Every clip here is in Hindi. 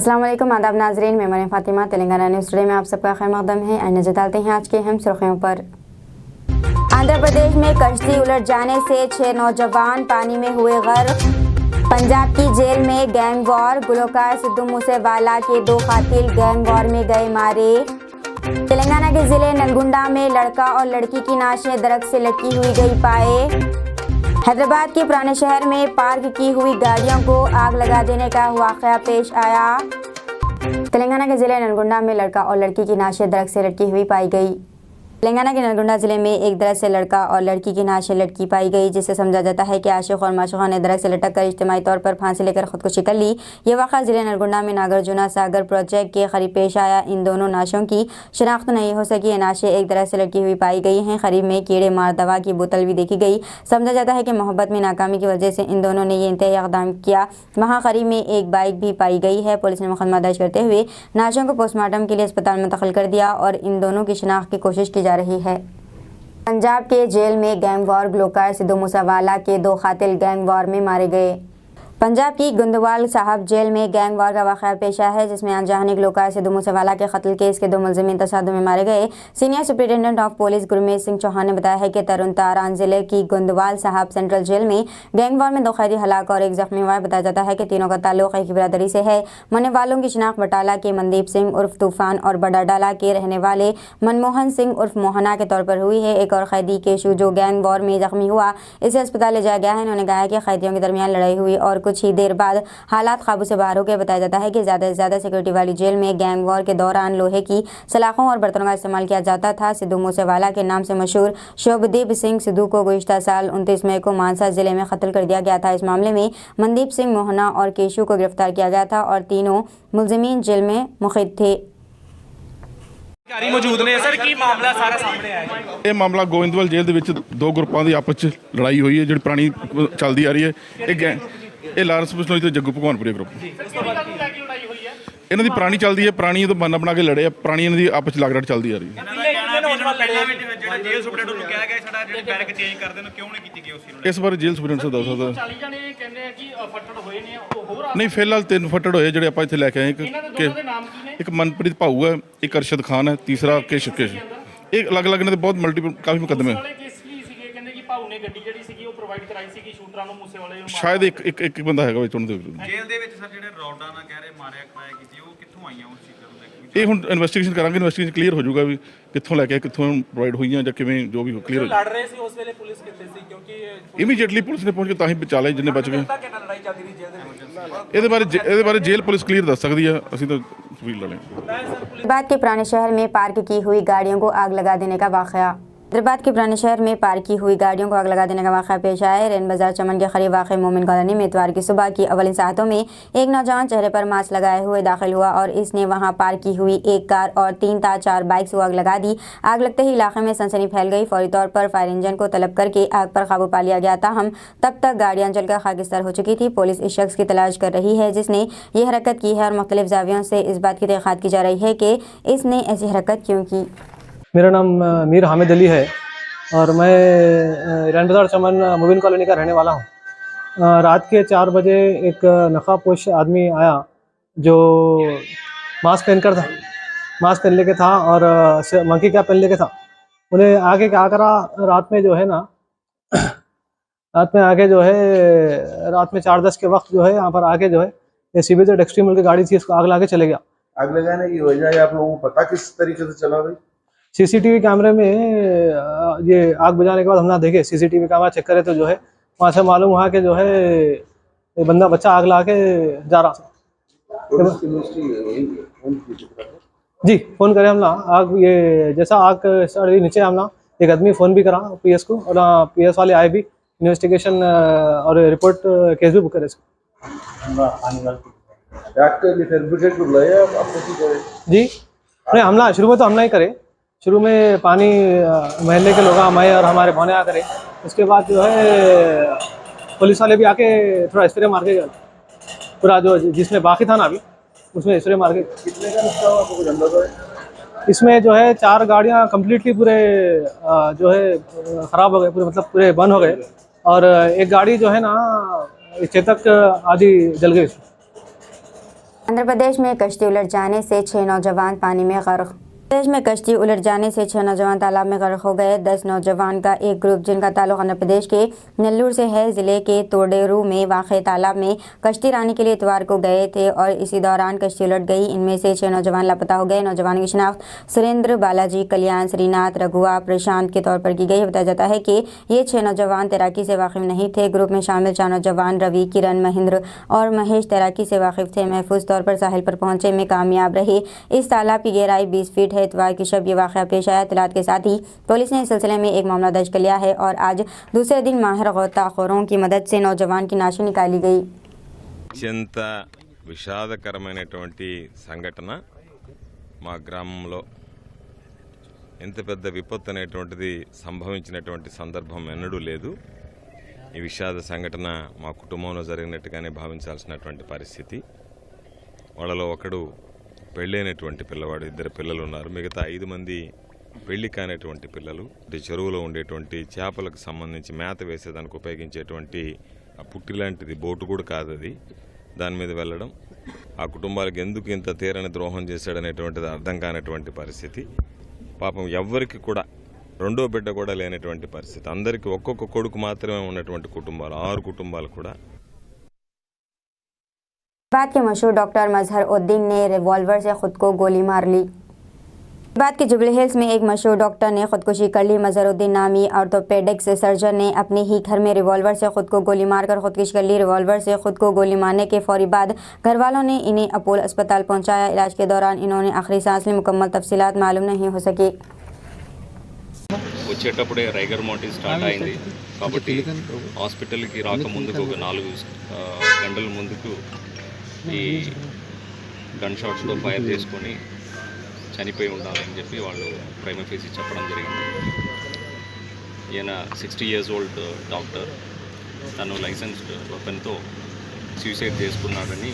अस्सलाम वालेकुम, आदाब नाजरीन। मैं मरियम फातिमा, तेलंगाना न्यूज़ टुडे में आप सबका खैर मकदम है। आइए नजर डालते हैं आज के अहम सुर्खियों पर। आंध्र प्रदेश में कश्ती उलट जाने से 6 नौजवान पानी में हुए गर्क। पंजाब की जेल में गैंग वॉर, गुलकार सिद्धू मूसेवाला के 2 कातिल गैंग वॉर में गए मारे। तेलंगाना के जिले नलगुंडा में लड़का और लड़की की नाशें दरख्त से लटकी हुई गई पाए। हैदराबाद के पुराने शहर में पार्क की हुई गाड़ियों को आग लगा देने का वाक़या पेश आया। तेलंगाना के जिले नलगुंडा में लड़का और लड़की की नाशें दरख्त से लटकी हुई पाई गई। तेलंगाना के नलगुंडा जिले में एक दरख्त से लड़का और लड़की की नाशें लटकी पाई गई, जिससे समझा जाता है कि आशिक और माशूका ने दरख्त से लटक कर इज्तिमाई तौर पर फांसी लेकर खुदकुशी कर ली। ये वाक़ा जिले नलगुंडा में नागार्जुना सागर प्रोजेक्ट के करीब पेश आया। इन दोनों नाशों की शनाख्त नहीं हो सकी। ये नाशें एक दरख्त से लटकी हुई पाई गई हैं। करीब में कीड़े मार दवा की बोतल भी देखी गई। समझा जाता है कि मोहब्बत में नाकामी की वजह से इन दोनों ने ये इंतहाई इक़दाम किया। वहाँ करीब में एक बाइक भी पाई गई है। पुलिस ने मुकदमा दर्ज करते हुए नाशों को पोस्टमार्टम के लिए अस्पताल मुंतकिल कर दिया और इन दोनों की शनाख्त की कोशिश की जा रही है। पंजाब के जेल में गैंग वॉर, गुलकार सिद्धू मूसेवाला के 2 कातिल गैंग वॉर में मारे गए। पंजाब की गोंदवाल साहब जेल में गैंग वॉर का वाक़या पेश आया है, जिसमें अनजाने गुलकार सिद्धू मूसेवाला के कत्ल केस के 2 मुलज़िमीन तसादुम में मारे गए। Senior superintendent of police Gurmeet Singh Chauhan ने बताया है कि तरन तारान जिले की गोंदवाल साहब सेंट्रल जेल में गैंग वॉर में 2 कैदी हलाक और 1 जख्मी हुआ है। बताया जाता है कि तीनों का ताल्लुक एक ही बिरादरी से है। मरने वालों की शिनाख्त बटाला के मनदीप सिंह उर्फ तूफान और बडाडाला के रहने वाले मनमोहन सिंह उर्फ मोहना के तौर पर हुई है। एक और कैदी केशु जो गैंग वॉर में जख्मी हुआ, इसे अस्पताल ले जाया गया है। उन्होंने कहा है कि कैदियों के दरमियान लड़ाई हुई और कुछ ही देर बाद हालात काबू से बाहर हो गए। बताया जाता है कि ज़्यादा से ज़्यादा सिक्योरिटी वाली जेल में गैंग वॉर के दौरान लोहे की सलाखों और बर्तनों का इस्तेमाल किया जाता था। सिद्धू मूसेवाला के नाम से मशहूर शोभदीप सिंह सिद्धू को गुज़िश्ता साल 29 मई को मानसा जिले में कत्ल कर दिया गया था। इस मामले में मनदीप सिंह, मोहना और केशु को गिरफ्तार किया गया था और तीनों मुलज़िमीन जेल में मुक़िद थे। मौजूद ने सर की मामला सारा सामने आया है। ਇਹ ਮਾਮਲਾ ਗੋਇੰਦਵਾਲ ਜੇਲ੍ਹ ਦੇ ਵਿੱਚ 2 ਗਰੁੱਪਾਂ ਦੀ ਆਪਸ 'ਚ ਲੜਾਈ ਹੋਈ ਹੈ, ਜਿਹੜੀ ਪੁਰਾਣੀ ਚੱਲਦੀ ਆ ਰਹੀ ਹੈ। ਇਹ ਲਾਰੈਂਸ ਬਿਸ਼ਨੋਈ ਤੇ ਜੱਗੂ ਭਗਵਾਨਪੁਰੀ ਗਰੁੱਪ ਇਹਨਾਂ ਦੀ ਪੁਰਾਣੀ ਚੱਲਦੀ ਹੈ। ਪੁਰਾਣੀ ਤੋਂ ਬਹਾਨਾ ਬਣਾ ਕੇ ਲੜੇ ਆ। ਪੁਰਾਣੀ ਇਹਨਾਂ ਦੀ ਆਪਸ 'ਚ ਲਾਗੜਾਟ ਚੱਲਦੀ ਆ ਰਹੀ ਹੈ। ਜੇਲ੍ਹ ਸੁਪਰਡੈਂਟ ਨੂੰ ਕਿਹਾ ਗਿਆ ਸਾਡਾ ਜਿਹੜੇ ਬੈਰਕ ਚੇਂਜ ਕਰ ਦੇਣ, ਕਿਉਂ ਨਹੀਂ ਕੀਤੀ ਗਈ ਉਸ ਨੂੰ? ਇਸ ਬਾਰੇ ਜੇਲ੍ਹ ਸੁਪਰਡੈਂਟ ਸਾਹਿਬ ਦੱਸ ਸਕਦਾ। 40 ਜਣੇ ਕਹਿੰਦੇ ਆ ਕਿ ਫੱਟੜ ਹੋਏ ਨੇ, ਉਹ ਹੋਰ ਨਹੀਂ, ਫਿਲਹਾਲ 3 ਫੱਟੜ ਹੋਏ ਜਿਹੜੇ ਆਪਾਂ ਇੱਥੇ ਲੈ ਕੇ ਆਏ। ਇੱਕ ਮਨਪ੍ਰੀਤ ਭਾਊ ਹੈ, ਇੱਕ ਅਰਸ਼ਦ ਖਾਨ ਹੈ, ਤੀਸਰਾ ਕੇਸ਼। ਇਹ ਅਲੱਗ-ਅਲੱਗ ਇਹਨਾਂ ਦੇ ਬਹੁਤ ਮਲਟੀਪਲ ਕਾਫੀ ਮੁਕੱਦਮੇ ਸ਼ਾਇਦ ਇੱਕ ਬੰਦਾ ਹੈਗਾ ਵਿੱਚ ਉਹਨਾਂ ਦੇ ਵਿਰੁੱਧ। ਜੇਲ੍ਹ ਦੇ ਵਿੱਚ ਸਰ ਜਿਹੜੇ ਰੌਡਾਂ ਨਾਲ ਕਹਿ ਰਹੇ ਮਾਰਿਆ ਕਰਾਇਆ ਕੀਤੀ, ਉਹ ਕਿੱਥੋਂ ਆਈਆਂ ਉਸ ਚੀਜ਼ਾਂ ਨੂੰ? ਇਹ ਹੁਣ ਇਨਵੈਸਟੀਗੇਸ਼ਨ ਕਰਾਂਗੇ। ਇਨਵੈਸਟੀਗੇਸ਼ਨ ਕਲੀਅਰ ਹੋ ਜਾਊਗਾ ਵੀ ਕਿੱਥੋਂ ਲੈ ਕੇ ਕਿੱਥੋਂ ਪ੍ਰੋਵਾਈਡ ਹੋਈਆਂ ਜਾਂ ਕਿਵੇਂ, ਜੋ ਵੀ ਕਲੀਅਰ ਹੋ ਜਾਊਗਾ। ਲੜ ਰਹੇ ਸੀ ਉਸ ਵੇਲੇ ਪੁਲਿਸ ਕਿੱਥੇ ਸੀ? ਕਿਉਂਕਿ ਇਮੀਡੀਏਟਲੀ ਪੁਲਿਸ ਨੇ ਪਹੁੰਚ ਕੇ ਤਾਂ ਹੀ ਬਚਾ ਲਏ ਜਿੰਨੇ ਬਚ ਗਏ। ਕਿੰਨਾ ਲੜਾਈ ਚੱਲਦੀ ਰਹੀ ਜੇਲ੍ਹ ਦੇ ਵਿੱਚ? ਇਹਦੇ ਬਾਰੇ ਜੇਲ੍ਹ ਪੁਲਿਸ ਕਲੀਅਰ ਦੱਸ ਸਕਦੀ ਹੈ। ਅਸੀਂ ਤਾਂ ਤਸਵੀਰ ਲਾ लें। हैदराबाद के पुराने शहर में पार्क की हुई गाड़ियों को आग लगा देने का वाक़या। हैदराबाद के पुराने शहर में पार्क की हुई गाड़ियों को आग लगा देने का वाक़या पेश आया है। रेन बाजार चमन के करीब वाक़ मोमिन कॉलोनी में इतवार की सुबह की अवलिन सातों में एक नौजवान चेहरे पर मास्क लगाए हुए दाखिल हुआ और इसने वहां पार्क की हुई एक कार और 3 या 4 बाइक से आग लगा दी। आग लगते ही इलाके में सनसनी फैल गई। फौरी तौर पर फायर इंजन को तलब करके आग पर काबू पा लिया गया था। तब तक गाड़ियां जलकर खाकिस्तान हो चुकी थी। पुलिस इस शख्स की तलाश कर रही है जिसने ये हरकत की है और मुख्तलिफ जावियों से इस बात की तहक़ीक़ात की जा रही है कि इसने ऐसी हरकत क्यों की। मेरा नाम मीर हामिद अली है और मैं रैन बाज़ार चमन मुबीन कॉलोनी का रहने वाला हूँ। रात के 4 बजे एक नकाबपोश आदमी आया जो मास्क पहनकर था, मास्क पहन लेके था और मंकी कैप पहन लेके था। उन्हें आगे क्या करा, रात में जो है ना, रात में आके जो है रात में 4:10 के वक्त जो है यहाँ पर आके जो है CBZ एक्सट्रीम की गाड़ी थी, इसको आग लगा के चले गया। आग लगाने की वजह आप लोगों को पता किस तरीके से चला भाई? CCTV कैमरे में ये आग बुझाने के बाद हम ना देखे, CCTV कैमरा चेक करे तो जो है वहाँ से मालूम हुआ कि जो है बंदा बच्चा आग लगा के जा रहा था। जी फोन करे हम ना, आग ये जैसा आग स्टार्ट नीचे हम ना एक आदमी फ़ोन भी करा PS को और PS वाले आए भी, इन्वेस्टिगेशन और रिपोर्ट केस भी बुक करे इसको। जी नहीं, हमला शुरू में तो हमला ही करे। शुरू में पानी महल्ले के लोग मैं और हमारे भौने आ करे। उसके बाद जो है पुलिस वाले भी आके थोड़ा स्प्रे मार के गए पूरा, जो जिसमें बाकी था ना अभी उसमें स्प्रे मार के। कितने का नुकसान हुआ, कुछ अंदाजा है? इसमें जो है 4 गाड़ियाँ कम्प्लीटली पूरे जो है ख़राब हो गए, पूरे मतलब पूरे बंद हो गए और एक गाड़ी जो है ना चेतक आदि जल गई। आंध्र प्रदेश में कश्ती उलट जाने से 6 नौजवान पानी में गर्क। प्रदेश में कश्ती उलट जाने से 6 नौजवान तालाब में गर्क हो गए। 10 नौजवान का एक ग्रुप जिनका ताल्लुक आंध्र प्रदेश के नेल्लूर से है, जिले के तोडेरू में वाक़े तालाब में कश्ती रानी के लिए इतवार को गए थे और इसी दौरान कश्ती उलट गई। इनमें से 6 नौजवान लापता हो गए। नौजवानों की शिनाख्त सुरेंद्र, बालाजी, कल्याण, श्रीनाथ, रघुआ, प्रशांत के तौर पर की गई। बताया जाता है कि ये 6 नौजवान तैराकी से वाकिफ नहीं थे। ग्रुप में शामिल 4 नौजवान रवि, किरण, महेंद्र और महेश तैराकी से वाकिफ थे। महफूज तौर पर साहिल पर पहुंचे में कामयाब रहे। इस तालाब की गहराई 20 फीट है। इतवार की शब ये वाक़या पेश आया। इत्तलात के साथ ही पुलिस ने इस सिलसिले में एक मामला दर्ज कर लिया है और आज दूसरे दिन माहिर गोताखोरों की मदद से नौजवान की नाशी निकाली गई। అత్యంత విషాదకరమైనటువంటి సంఘటన మా గ్రామంలో ఎంత పెద్ద విపత్తు అనేటువంటిది సంభవించినటువంటి సందర్భం ఎన్నడూ లేదు. ఈ విషాద సంఘటన మా కుటుంబంలో జరిగినట్టుగానే భావించాల్సినటువంటి పరిస్థితి. వాళ్ళలో ఒకడు పెళ్ళైనటువంటి పిల్లవాడు, 2 పిల్లలు ఉన్నారు. మిగతా 5 మంది పెళ్లి కానిటువంటి పిల్లలు. చెరువులో ఉండేటువంటి చేపలకు సంబంధించి మేత వేసేదానికి ఉపయోగించేటువంటి ఆ పుట్టి లాంటిది బోటు కూడా కాదు అది. దాని మీద వెళ్ళడం ఆ కుటుంబాలకు ఎందుకు ఇంత తీరని ద్రోహం చేశాడనేటువంటిది అర్థం కానటువంటి పరిస్థితి. పాపం ఎవ్వరికి కూడా రెండో బిడ్డ కూడా లేనటువంటి పరిస్థితి. అందరికీ ఒక్కొక్క కొడుకు మాత్రమే ఉన్నటువంటి కుటుంబాలు, 6 కుటుంబాలు కూడా. बाद के मशहूर डॉक्टर मजहर उद्दीन ने रिवॉल्वर से खुद को गोली मार ली। बाद के जुबली हिल्स में एक मशहूर डॉक्टर ने खुदकुशी कर ली। मजहरुद्दीन नामी ऑर्थोपेडिक्स सर्जन ने अपने ही घर में रिवॉल्वर से खुद को गोली मारकर खुदकुशी कर ली। रिवॉल्वर से खुद को गोली मारने के फौरी बाद घर वालों ने इन्हें अपोलो अस्पताल पहुंचाया। इलाज के दौरान इन्होंने आखिरी सांस ली। मुकम्मल तफसीलात मालूम नहीं हो सकी। వచ్చేటప్పుడే రైగర్ మౌంటైన్ స్టార్ట్ అయింది కాబట్టి హాస్పిటల్కి రాకముందుకు ఒక 4 గంటల ముందుకు ఈ గన్ షాట్స్తో ఫైర్ చేసుకొని చనిపోయి ఉండాలని చెప్పి వాళ్ళు ప్రైమా ఫేసి చెప్పడం జరిగింది. ఈయన 60 years old డాక్టర్. తను లైసెన్స్డ్ వెపన్తో సూసైడ్ చేసుకున్నాడని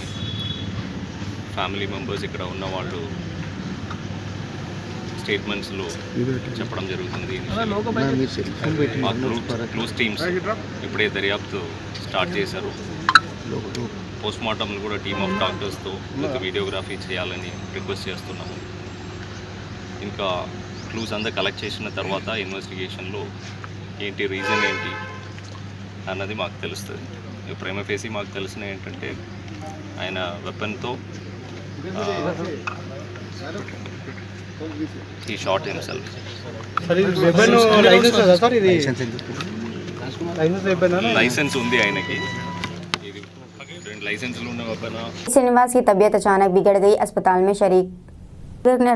ఫ్యామిలీ మెంబర్స్ ఇక్కడ ఉన్న వాళ్ళు స్టేట్మెంట్స్లో చెప్పడం జరుగుతుంది. మా క్లూస్ టీమ్స్ ఇప్పుడే దర్యాప్తు స్టార్ట్ చేశారు. పోస్ట్మార్టంలు కూడా టీమ్ ఆఫ్ డాక్టర్స్తో విత్ వీడియోగ్రఫీ చేయాలని రిక్వెస్ట్ చేస్తున్నాము. ఇంకా క్లూస్ అంతా కలెక్ట్ చేసిన తర్వాత ఇన్వెస్టిగేషన్లో ఏంటి రీజన్ ఏంటి అన్నది మాకు తెలుస్తుంది. ప్రైమా ఫేసి మాకు తెలిసిన ఏంటంటే ఆయన వెపన్తో he shot himself. లైసెన్స్ ఉంది ఆయనకి. ఇది 2 లైసెన్సులు ఉన్న వెపన్. श्रीनिवास की तबीयत अचानक बिगड़ गई, अस्पताल में शरीक।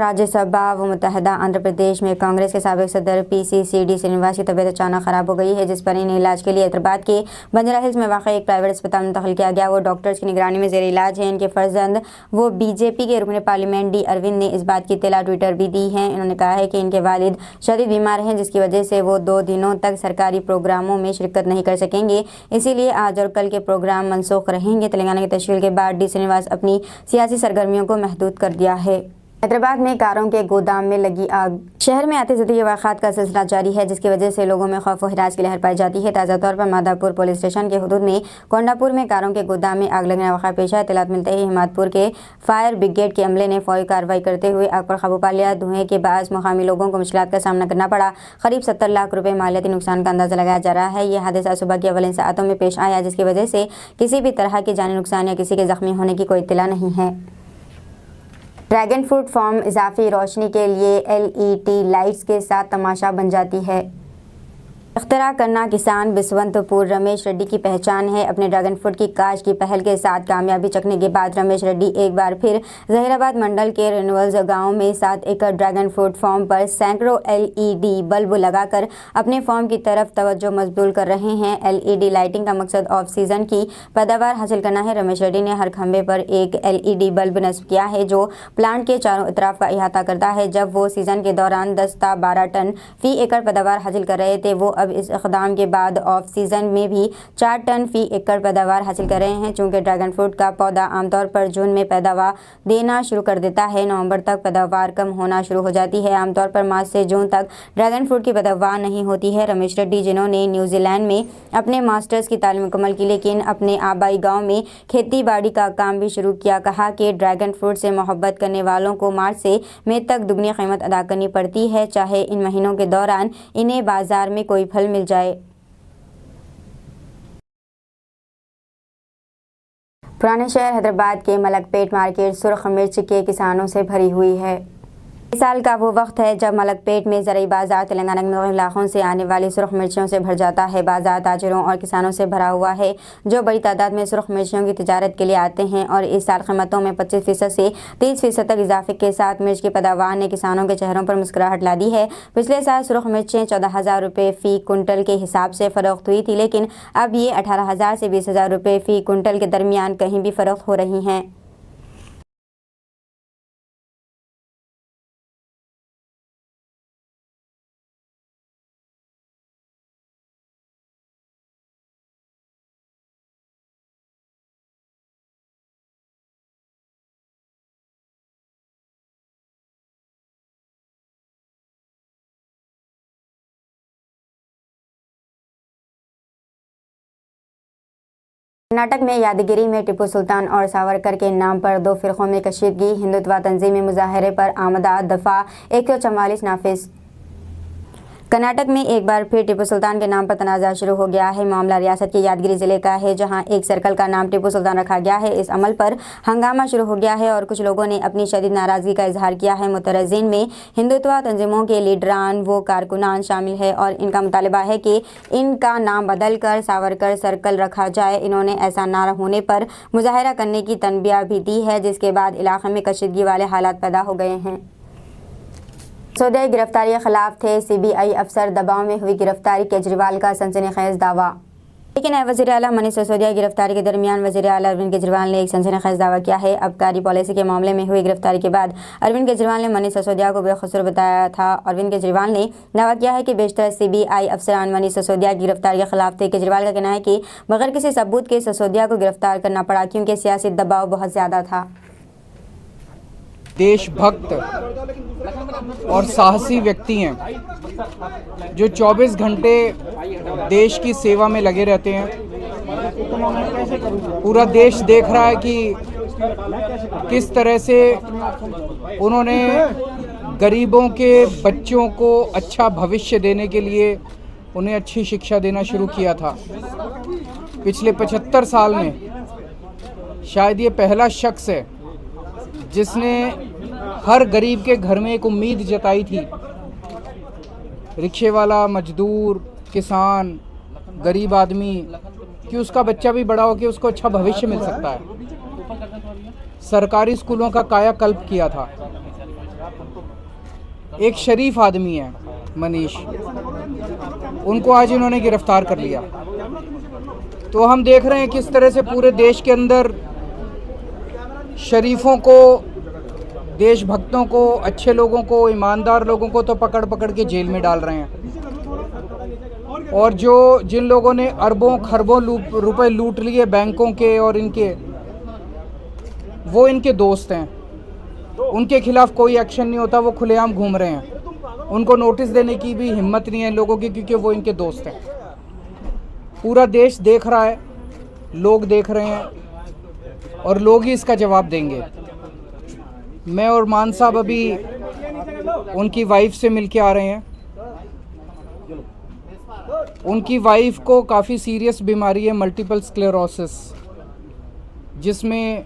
राज्यसभा व मुत्तहदा आंध्र प्रदेश में कांग्रेस के साबिक सदर PCCD श्रीनिवास की तबीयत अचानक खराब हो गई है, जिस पर इन्हें इलाज के लिए हैदराबाद के बंजारा हिल्स में वाक़ एक प्राइवेट अस्पताल में मुंतकिल किया गया। वो डॉक्टर्स की निगरानी में ज़ेर इलाज है। इनके फर्जंद वो बीजेपी के रुकन पार्लियामेंट डी अरविंद ने इस बात की इत्तला ट्विटर भी दी है। इन्होंने कहा है कि इनके वालिद शदीद बीमार हैं, जिसकी वजह से वो 2 दिनों तक सरकारी प्रोग्रामों में शिरकत नहीं कर सकेंगे, इसीलिए आज और कल के प्रोग्राम मनसूख रहेंगे। तेलंगाना की तश्कील के बाद डी श्रीनिवास अपनी सियासी सरगर्मियों को महदूद कर दिया है। हैदराबाद में कारों के गोदाम में लगी आग। शहर में आते जाते वाक़ात का सिलसिला जारी है, जिसकी वजह से लोगों में खौफ व हिरास की लहर पाई जाती है। ताज़ा तौर पर माधापुर पुलिस स्टेशन के हुदूद में कोंडापुर में कारों के गोदाम में आग लगने का वाक़ा पेश आया। इत्तलात मिलते ही हिमायतपुर के फायर ब्रिगेड के अमले ने फौरी कार्रवाई करते हुए आग पर काबू पा लिया। धुएं के बायस मुकामी लोगों को मुश्किलात का सामना करना पड़ा। करीब 70 लाख रुपए मालियाती नुकसान का अंदाजा लगाया जा रहा है। यह हादसा सुबह की अवलिन सातों में पेश आया, जिसकी वजह से किसी भी तरह के जानी नुकसान या किसी के जख्मी होने की कोई इत्तला नहीं है। ड्रैगन फ्रूट फार्म इजाफी रोशनी के लिए LED लाइट्स के साथ तमाशा बन जाती है। इख्तरा करना किसान बिस्वंतपुर रमेश रेड्डी की पहचान है। अपने ड्रैगन फ्रूट की काश्त की पहल के साथ कामयाबी चखने के बाद रमेश रेड्डी एक बार फिर जहीराबाद मंडल के रेनवल्स गांव में 7 एकड़ ड्रैगन फ्रूट फार्म पर सैकड़ों LED बल्ब लगाकर अपने फार्म की तरफ तवज्जो मजबूल कर रहे हैं। LED लाइटिंग का मकसद ऑफ सीजन की पैदावार हासिल करना है। रमेश रेड्डी ने हर खंभे पर एक LED बल्ब नस्ब किया है, जो प्लांट के चारों अतराफ का इहाता करता है। जब वो सीजन के दौरान 10 से 12 टन फी एकड़ पैदावार हासिल कर रहे थे, वो अब अब इस इक़दाम के बाद ऑफ सीज़न में भी 4 टन फी एकड़ पैदावार हासिल कर रहे हैं। चूँकि ड्रैगन फ्रूट का पौधा आमतौर पर जून में पैदावार देना शुरू कर देता है, नवंबर तक पैदावार कम होना शुरू हो जाती है। आमतौर पर मार्च से जून तक ड्रैगन फ्रूट की पैदावार नहीं होती है। रमेश रेड्डी, जिन्होंने न्यूजीलैंड में अपने मास्टर्स की तालीम मुकम्मल की लेकिन अपने आबाई गाँव में खेती बाड़ी का काम भी शुरू किया, कहा कि ड्रैगन फ्रूट से मोहब्बत करने वालों को मार्च से मई तक दुगनी कीमत अदा करनी पड़ती है, चाहे इन महीनों के दौरान इन्हें बाजार में कोई फल मिल जाए। पुराने शहर हैदराबाद के मलकपेट मार्केट सुर्ख मिर्च के किसानों से भरी हुई है। इस साल का वो वक्त है जब मलकपेट में ज़रूरी बाजार तेलंगाना के मुख्तलिफ इलाकों से आने वाली सुर्ख मिर्चियों से भर जाता है। बाजार ताजरों और किसानों से भरा हुआ है जो बड़ी तादाद में सुर्ख मिर्चियों की तिजारत के लिए आते हैं और इस साल कीमतों में 25% से 30% तक इजाफे के साथ मिर्च की पैदावार ने किसानों के चेहरों पर मुस्कुराहट ला दी है। पिछले साल सुर्ख मिर्चें 14,000 रुपये फ़ी कुंटल के हिसाब से फ़रोख्त हुई थी, लेकिन अब ये 18,000 से 20,000 रुपये फ़ी कुंटल के दरमियान कहीं भी फ़रोख्त हो रही हैं। कर्नाटक में यादगिरी में टिप्पू सुल्तान और सावरकर के नाम पर 2 फ़िरक़ों में कशीदगी, हिंदुत्व तंजीमी मुजाहरे पर आमदा दफ़ा 144 नाफिज। कर्नाटक में एक बार फिर टिप्पू सुल्तान के नाम पर तनाज़ा शुरू हो गया है। मामला रियासत के यादगिरी ज़िले का है जहां एक सर्कल का नाम टिप्पू सुल्तान रखा गया है। इस अमल पर हंगामा शुरू हो गया है और कुछ लोगों ने अपनी शदीद नाराज़गी का इजहार किया है। मुतरज़्ज़िन में हिंदुत्व तंजीमों के लीडरान व कारकुनान शामिल है और इनका मुतालबा है कि इनका नाम बदल कर सावरकर सर्कल रखा जाए। इन्होंने ऐसा ना होने पर मुजाहरा करने की तनबीह भी दी है, जिसके बाद इलाके में कशीदगी वाले हालात पैदा हो गए हैं। सिसोदिया की गिरफ्तारी के खिलाफ थे CBI अफसर, दबाव में हुई गिरफ्तारी, केजरीवाल का सनसनीखेज दावा। लेकिन वज़ीर आला मनीष सिसोदिया की गिरफ्तारी के दरमियान वज़ीर आला अरविंद केजरीवाल ने एक सनसनीखेज दावा किया है। आबकारी पॉलिसी के मामले में हुई गिरफ्तारी के बाद अरविंद केजरीवाल ने मनीष सिसोदिया को बेकसूर बताया था। अरविंद केजरीवाल ने दावा किया है कि बेशतर CBI अफसरान मनीष सिसोदिया की गिरफ्तारी के खिलाफ थे। केजरीवाल का कहना है कि बगैर किसी सबूत के सिसोदिया को गिरफ्तार करना पड़ा क्योंकि सियासी दबाव बहुत ज़्यादा था। देशभक्त और साहसी व्यक्ति हैं जो 24 घंटे देश की सेवा में लगे रहते हैं। पूरा देश देख रहा है कि किस तरह से उन्होंने गरीबों के बच्चों को अच्छा भविष्य देने के लिए उन्हें अच्छी शिक्षा देना शुरू किया था। पिछले 75 साल में शायद ये पहला शख्स है जिसने हर गरीब के घर में एक उम्मीद जताई थी। रिक्शे वाला, मजदूर, किसान, गरीब आदमी कि उसका बच्चा भी बड़ा हो के उसको अच्छा भविष्य मिल सकता है। सरकारी स्कूलों का कायाकल्प किया था। एक शरीफ आदमी है मनीष, उनको आज इन्होंने गिरफ्तार कर लिया। तो हम देख रहे हैं किस तरह से पूरे देश के अंदर शरीफों को, देशभक्तों को, अच्छे लोगों को, ईमानदार लोगों को तो पकड़ पकड़ के जेल में डाल रहे हैं और जिन लोगों ने अरबों खरबों रुपए लूट लिए बैंकों के और इनके, वो इनके दोस्त हैं। उनके खिलाफ कोई एक्शन नहीं होता, वो खुलेआम घूम रहे हैं। उनको नोटिस देने की भी हिम्मत नहीं है लोगों की क्योंकि वो इनके दोस्त हैं। पूरा देश देख रहा है, लोग देख रहे हैं और लोग ही इसका जवाब देंगे। मैं और मान साहब अभी उनकी वाइफ से मिल के आ रहे हैं। उनकी वाइफ को काफ़ी सीरियस बीमारी है, मल्टीपल स्क्लेरोसिस, जिसमें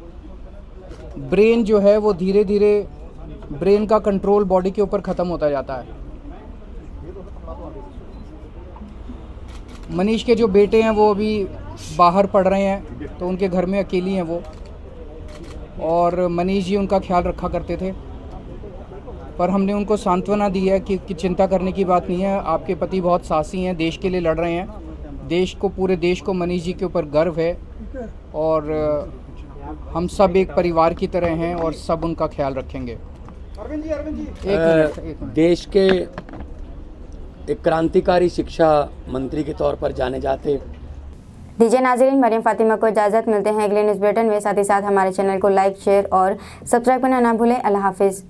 ब्रेन जो है वो धीरे धीरे ब्रेन का कंट्रोल बॉडी के ऊपर ख़त्म होता जाता है। मनीष के जो बेटे हैं वो अभी बाहर पढ़ रहे हैं तो उनके घर में अकेली हैं वो, और मनीष जी उनका ख्याल रखा करते थे। पर हमने उनको सांत्वना दी है कि चिंता करने की बात नहीं है, आपके पति बहुत साहसी हैं, देश के लिए लड़ रहे हैं। देश को, पूरे देश को मनीष जी के ऊपर गर्व है और हम सब एक परिवार की तरह हैं और सब उनका ख्याल रखेंगे। एक मिनट। देश के एक क्रांतिकारी शिक्षा मंत्री के तौर पर जाने जाते। दीजिए नाज़रीन, मरियम फातिमा को इजाज़त। मिलते हैं अगले न्यूज़ बुलेटिन में। साथ ही साथ हमारे चैनल को लाइक, शेयर और सब्सक्राइब करना ना भूलें। अल्लाह हाफिज़।